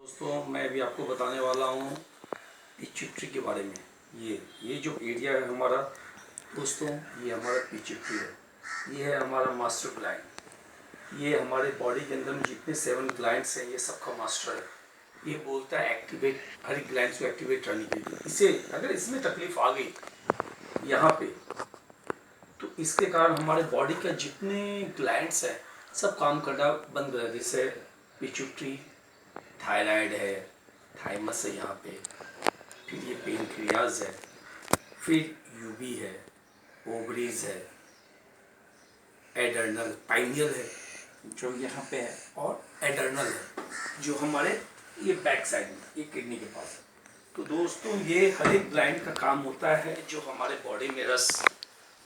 दोस्तों मैं अभी आपको बताने वाला हूँ पिट्यूटरी के बारे में। ये जो एरिया है हमारा दोस्तों, ये हमारा पिट्यूटरी है। ये है हमारा मास्टर ग्लैंड। ये हमारे बॉडी के अंदर में जितने 7 ग्लैंड्स हैं ये सबका मास्टर है। ये बोलता है एक्टिवेट, हर एक ग्लैंड्स को एक्टिवेट करने के लिए। इसे अगर इसमें तकलीफ आ गई यहाँ पे, तो इसके कारण हमारे बॉडी का जितने ग्लैंड्स हैं सब काम करना बंद कर देते। जैसे पिट्यूटरी, थायराइड है, थाइमस है यहाँ पे, फिर ये पेनक्रियाज है, फिर यूबी है, ओवरीज है, एडर्नल पाइनियल है जो यहाँ पे है, और एडर्नल है जो हमारे ये बैक साइड में, ये किडनी के पास है। तो दोस्तों ये हर एक ग्लैंड का काम होता है जो हमारे बॉडी में रस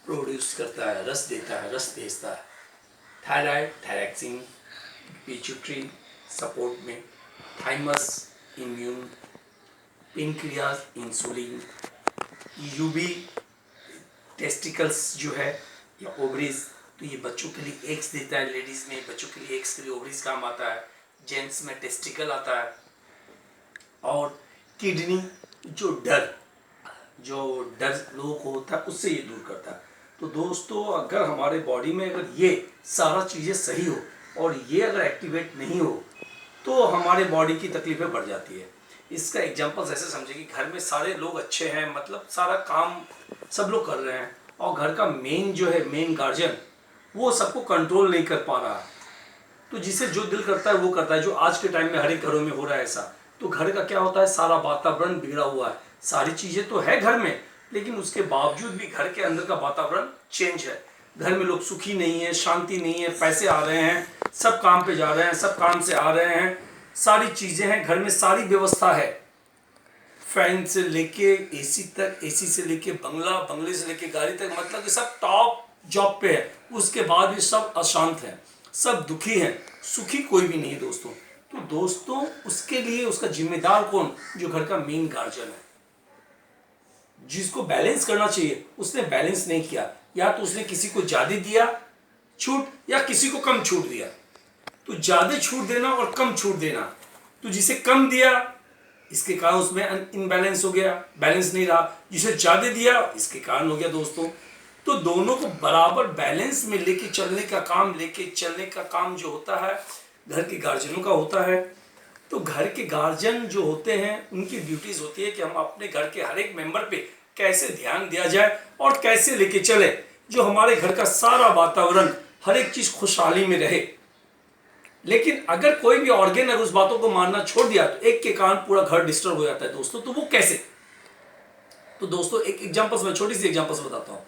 प्रोड्यूस करता है, रस देता है, रस भेजता है। थायराइड, थायरैक्सिन, पिट्यूटरी सपोर्ट में, थाइमस इम्यून, पेनक्रियाज इंसुलिन, यूबी टेस्टिकल्स जो है या ओवरीज, तो ये बच्चों के लिए एग्स देता है। लेडीज में बच्चों के लिए एग्स के लिए ओवरीज काम आता है। जेंट्स में टेस्टिकल आता है। और किडनी जो डर लोगों को होता है उससे ये दूर करता है। तो दोस्तों अगर हमारे बॉडी में अगर ये सारा चीज़ें सही हो और ये अगर एक्टिवेट नहीं हो तो हमारे बॉडी की तकलीफें बढ़ जाती है। इसका एग्जांपल ऐसे समझे कि घर में सारे लोग अच्छे हैं, मतलब सारा काम सब लोग कर रहे हैं, और घर का मेन जो है, मेन गार्जियन, वो सबको कंट्रोल नहीं कर पा रहा है। तो जिसे जो दिल करता है वो करता है, जो आज के टाइम में हर एक घरों में हो रहा है ऐसा। तो घर का क्या होता है, सारा वातावरण बिगड़ा हुआ है। सारी चीज़ें तो है घर में, लेकिन उसके बावजूद भी घर के अंदर का वातावरण चेंज है। घर में लोग सुखी नहीं है, शांति नहीं है, पैसे आ रहे हैं, सब काम पे जा रहे हैं, सब काम से आ रहे हैं, सारी चीज़ें हैं घर में, सारी व्यवस्था है, फैन से लेके एसी तक, एसी से लेके बंगला, बंगले से लेके गाड़ी तक, मतलब कि सब टॉप जॉब पे है। उसके बाद भी सब अशांत हैं, सब दुखी हैं, सुखी कोई भी नहीं है दोस्तों। तो दोस्तों उसके लिए उसका जिम्मेदार कौन, जो घर का मेन गार्जियन है, जिसको बैलेंस करना चाहिए उसने बैलेंस नहीं किया। या तो उसने किसी को ज़्यादा दिया छूट, या किसी को कम छूट दिया। तो ज़्यादा छूट देना और कम छूट देना, तो जिसे कम दिया इसके कारण उसमें इनबैलेंस हो गया, बैलेंस नहीं रहा। जिसे ज़्यादा दिया इसके कारण हो गया दोस्तों। तो दोनों को बराबर बैलेंस में लेके चलने का काम जो होता है घर के गार्जियनों का होता है। तो घर के गार्जियन जो होते हैं उनकी ड्यूटीज होती है कि हम अपने घर के हर एक मेंबर पे कैसे ध्यान दिया जाए और कैसे लेके चले, जो हमारे घर का सारा वातावरण, हर एक चीज खुशहाली में रहे। लेकिन अगर कोई भी ऑर्गेन अगर उस बातों को मानना छोड़ दिया तो एक के कारण पूरा घर डिस्टर्ब हो जाता है दोस्तों। तो वो कैसे, तो दोस्तों एक एग्जांपल्स में, छोटी सी एग्जांपल्स बताता हूँ।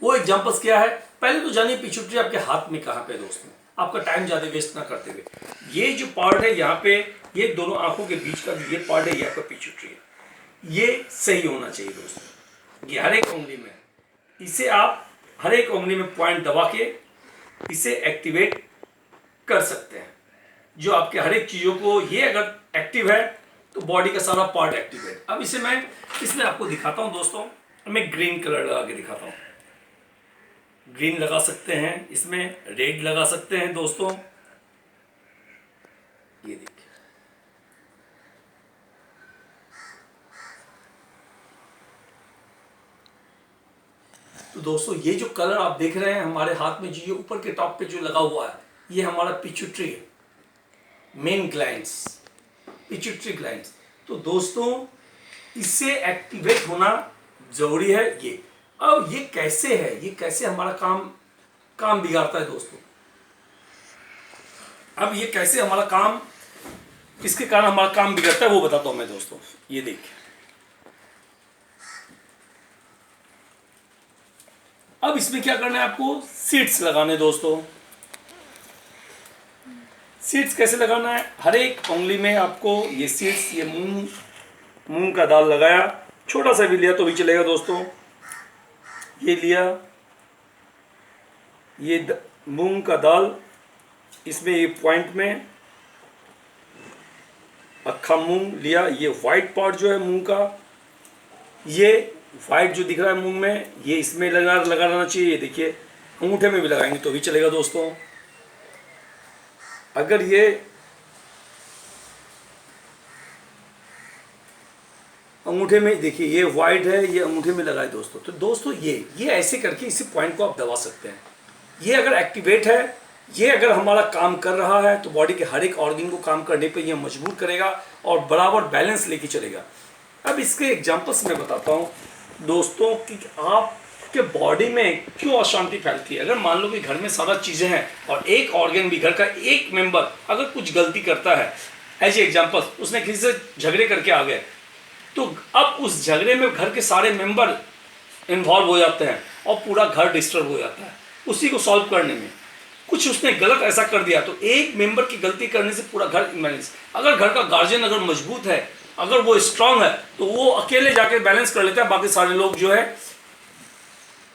वो एग्जांपल्स क्या है, पहले तो जानिए पिट्यूटरी आपके हाथ में कहाँ पे दोस्तों, आपका टाइम ज़्यादा वेस्ट ना करते हुए। ये जो पार्ट है यहाँ पे, ये दोनों आंखों के बीच का जो ये पार्ट है, ये आपका पिट्यूटरी है। ये सही होना चाहिए दोस्तों। ये हर एक उंगली में, इसे आप हर एक उंगली में पॉइंट दबा के इसे एक्टिवेट कर सकते हैं। जो आपके हर एक चीज़ों को, ये अगर एक्टिव है तो बॉडी का सारा पार्ट एक्टिवेट। अब इसे मैं इसमें आपको दिखाता हूँ दोस्तों। मैं ग्रीन कलर लगा के दिखाता हूँ। ग्रीन लगा सकते हैं, इसमें रेड लगा सकते हैं दोस्तों। ये देखिए, तो दोस्तों ये जो कलर आप देख रहे हैं हमारे हाथ में, जो ये ऊपर के टॉप पे जो लगा हुआ है, ये हमारा पिट्यूटरी है, मेन ग्लैंड्स, पिट्यूटरी ग्लैंड्स। तो दोस्तों इससे एक्टिवेट होना जरूरी है। ये अब ये कैसे है, ये कैसे हमारा काम बिगाड़ता है दोस्तों। अब ये कैसे हमारा काम, किसके कारण हमारा काम बिगड़ता है वो बताता हूं मैं दोस्तों। ये देखिए, अब इसमें क्या करना है, आपको सीड्स लगाने दोस्तों। सीड्स कैसे लगाना है, हर एक उंगली में आपको ये सीड्स, ये मूंग का दाल लगाया, छोटा सा भी लिया तो भी चलेगा दोस्तों। ये लिया, ये मूंग का दाल, इसमें ये पॉइंट में अक्खा मूंग लिया। ये वाइट पार्ट जो है मूंग का, ये वाइट जो दिख रहा है मूंग में, ये इसमें लगाना चाहिए। ये देखिए, अंगूठे में भी लगाएंगे तो भी चलेगा दोस्तों। अगर ये अंगूठे में देखिए ये वाइट है, ये अंगूठे में लगा है दोस्तों। तो दोस्तों ये ऐसे करके इसी पॉइंट को आप दबा सकते हैं। ये अगर एक्टिवेट है, ये अगर हमारा काम कर रहा है तो बॉडी के हर एक ऑर्गन को काम करने पे ये मजबूर करेगा और बराबर बैलेंस लेके चलेगा। अब इसके एग्जांपल्स मैं बताता हूँ दोस्तों कि आपके बॉडी में क्यों अशांति फैलती है। अगर मान लो कि घर में सारा चीज़ें हैं और एक ऑर्गन भी, घर का एक मेंबर अगर कुछ गलती करता है, एज एग्जाम्पल उसने किसी से झगड़े करके आ गए, तो अब उस झगड़े में घर के सारे मेंबर इन्वॉल्व हो जाते हैं और पूरा घर डिस्टर्ब हो जाता है उसी को सॉल्व करने में। कुछ उसने गलत ऐसा कर दिया तो एक मेंबर की गलती करने से पूरा घर इम्बैलेंस। अगर घर का गार्जियन अगर मजबूत है, अगर वो स्ट्रांग है, तो वो अकेले जाके बैलेंस कर लेता है, बाकी सारे लोग जो है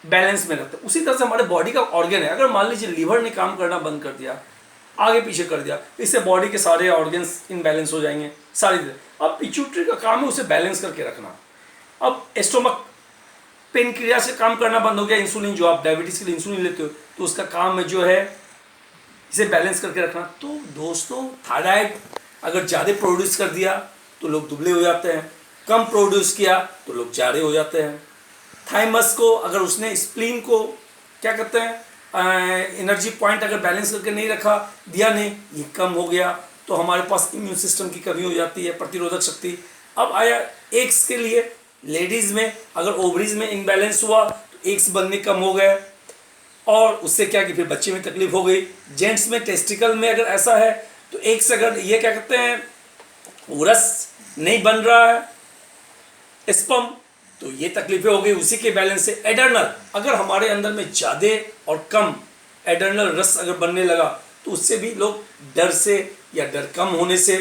बैलेंस में रहते हैं। उसी तरह से हमारे बॉडी का ऑर्गन है, अगर मान लीजिए लीवर ने काम करना बंद कर दिया, आगे पीछे कर दिया, इससे बॉडी के सारे ऑर्गन्स इनबैलेंस हो जाएंगे सारी तरह। अब पिट्यूटरी का काम है उसे बैलेंस करके रखना। अब स्टोमक पेनक्रियास से काम करना बंद हो गया, इंसुलिन जो आप डायबिटीज के लिए इंसुलिन लेते हो तो उसका काम है जो है इसे बैलेंस करके रखना। तो दोस्तों थायराइड अगर ज़्यादा प्रोड्यूस कर दिया तो लोग दुबले हो जाते हैं, कम प्रोड्यूस किया तो लोग जाड़े हो जाते हैं। थाइमस को अगर उसने स्प्लीन को क्या कहते हैं एनर्जी पॉइंट अगर बैलेंस करके नहीं रखा दिया नहीं, ये कम हो गया तो हमारे पास इम्यून सिस्टम की कमी हो जाती है, प्रतिरोधक शक्ति। अब आया एग्स के लिए, लेडीज़ में अगर ओवरीज में इम्बैलेंस हुआ तो एग्स बनने कम हो गए और उससे क्या कि फिर बच्चे में तकलीफ हो गई। जेंट्स में टेस्टिकल में अगर ऐसा है तो एग्स अगर ये क्या कहते हैं उरस नहीं बन रहा है स्पर्म, तो ये तकलीफें हो गई उसी के बैलेंस से। एडर्नल अगर हमारे अंदर में ज़्यादा और कम एडर्नल रस अगर बनने लगा तो उससे भी लोग डर से या डर कम होने से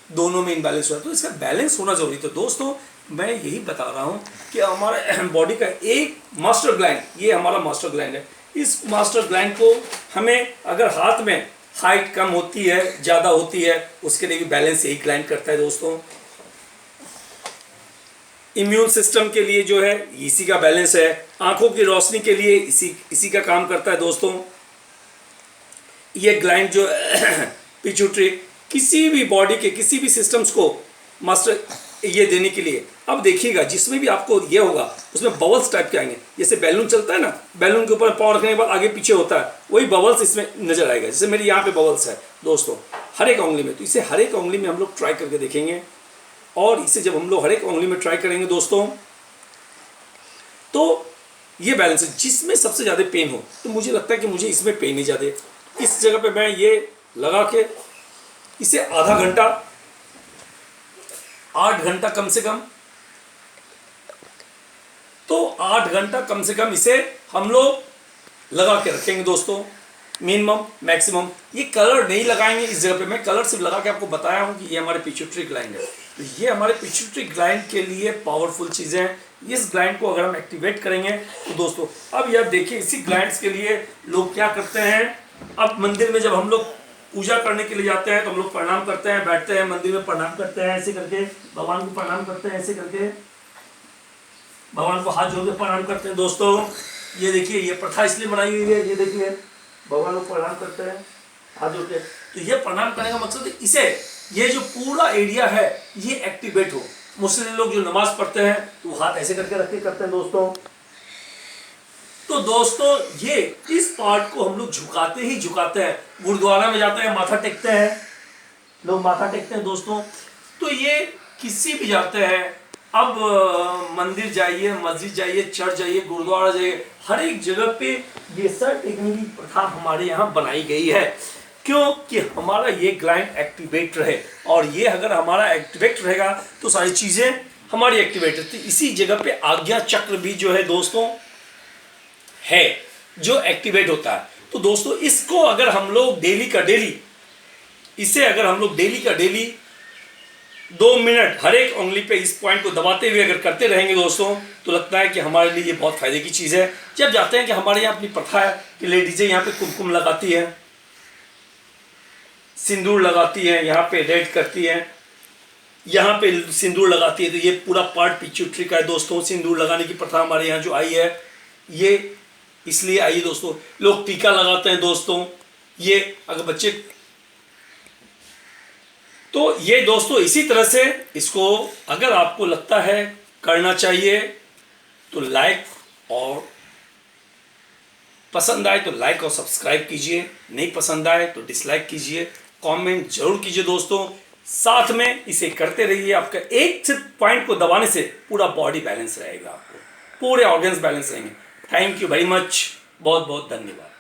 दोनों में इनबैलेंस हुआ। तो इसका बैलेंस होना जरूरी। तो दोस्तों मैं यही बता रहा हूँ कि हमारे बॉडी का एक मास्टर ग्लैंड, ये हमारा मास्टर ग्लैंड है। इस मास्टर ग्लैंड को हमें अगर हाथ में हाइट कम होती है ज़्यादा होती है उसके लिए भी बैलेंस यही ग्लैंड करता है दोस्तों। इम्यून सिस्टम के लिए जो है इसी का बैलेंस है। आंखों की रोशनी के लिए इसी का काम करता है दोस्तों। ये ग्लैंड जो पिट्यूटरी किसी भी बॉडी के किसी भी सिस्टम्स को मास्टर ये देने के लिए। अब देखिएगा जिसमें भी आपको ये होगा उसमें बबल्स टाइप के आएंगे, जैसे बैलून चलता है ना, बैलून के ऊपर पाँव रखने के बाद आगे पीछे होता है, वही बबल्स इसमें नजर आएगा। जैसे मेरे यहाँ पे बबल्स है दोस्तों हर एक उंगली में, तो इसे हर एक उंगली में हम लोग ट्राई करके देखेंगे। और इसे जब हम लोग हर एक उंगली में ट्राई करेंगे दोस्तों तो ये बैलेंस है। जिसमें सबसे ज़्यादा पेन हो तो मुझे लगता है कि मुझे इसमें पेन ही ज़्यादा, इस जगह पे मैं ये लगा के इसे आधा घंटा 8 घंटा कम से कम, तो 8 घंटा कम से कम इसे हम लोग लगा के रखेंगे दोस्तों, मिनिमम मैक्सिमम। ये कलर नहीं लगाएंगे इस जगह पे, मैं कलर सिर्फ लगा के आपको बताया हूँ कि ये हमारे पिट्यूटरी ग्लैंड है। तो ये हमारे पिट्यूटरी ग्लैंड के लिए पावरफुल चीज़ें हैं। इस ग्लैंड को अगर हम एक्टिवेट करेंगे तो दोस्तों अब यह देखिए इसी ग्लैंड्स के लिए लोग क्या करते हैं। अब मंदिर में जब हम लोग पूजा करने के लिए जाते हैं तो हम लोग प्रणाम करते हैं, बैठते हैं मंदिर में प्रणाम करते हैं, ऐसे करके भगवान को प्रणाम करते हैं, ऐसे करके भगवान को हाथ जोड़ के प्रणाम करते हैं दोस्तों। ये देखिए ये प्रथा इसलिए बनाई हुई है, ये देखिए भगवान को प्रणाम करते हैं हाथ जोड़ के। तो ये प्रणाम करने का मकसद है इसे ये जो पूरा एरिया है ये एक्टिवेट हो। मुस्लिम लोग जो नमाज पढ़ते हैं तो हाथ ऐसे करके रख के करते हैं दोस्तों। तो दोस्तों ये इस पार्ट को हम लोग झुकाते ही झुकाते हैं। गुरुद्वारा में जाते हैं माथा टेकते हैं, लोग माथा टेकते हैं दोस्तों। तो ये किसी भी जाते हैं, अब मंदिर जाइए, मस्जिद जाइए, चर्च जाइए, गुरुद्वारा जाइए, हर एक जगह पे ये सर टेकने की प्रथा हमारे यहाँ बनाई गई है। क्यों कि हमारा ये ग्लैंड एक्टिवेट रहे, और ये अगर हमारा एक्टिवेट रहेगा तो सारी चीज़ें हमारी एक्टिवेट रहती। इसी जगह पे आज्ञा चक्र भी जो है दोस्तों है जो एक्टिवेट होता है। तो दोस्तों इसको अगर हम लोग डेली का डेली, इसे अगर हम लोग डेली का डेली 2 मिनट हर एक उंगली पे इस पॉइंट को दबाते हुए अगर करते रहेंगे दोस्तों तो लगता है कि हमारे लिए ये बहुत फायदे की चीज़ है। जब जाते हैं कि हमारे यहाँ अपनी प्रथा है कि लेडीजें यहाँ पे कुमकुम लगाती है, सिंदूर लगाती है, यहाँ पे रेड करती है, यहाँ पे सिंदूर लगाती है, तो ये पूरा पार्ट पिट्यूटरी का है दोस्तों। सिंदूर लगाने की प्रथा हमारे यहाँ जो आई है ये इसलिए आई दोस्तों। लोग टीका लगाते हैं दोस्तों। ये अगर बच्चे तो ये दोस्तों इसी तरह से इसको अगर आपको लगता है करना चाहिए तो लाइक, और पसंद आए तो लाइक और सब्सक्राइब कीजिए, नहीं पसंद आए तो डिसलाइक कीजिए, कमेंट जरूर कीजिए दोस्तों। साथ में इसे करते रहिए, आपका एक सिर्फ पॉइंट को दबाने से पूरा बॉडी बैलेंस रहेगा, आपको पूरे ऑर्गन्स बैलेंस रहेंगे। थैंक यू वेरी मच, बहुत बहुत धन्यवाद।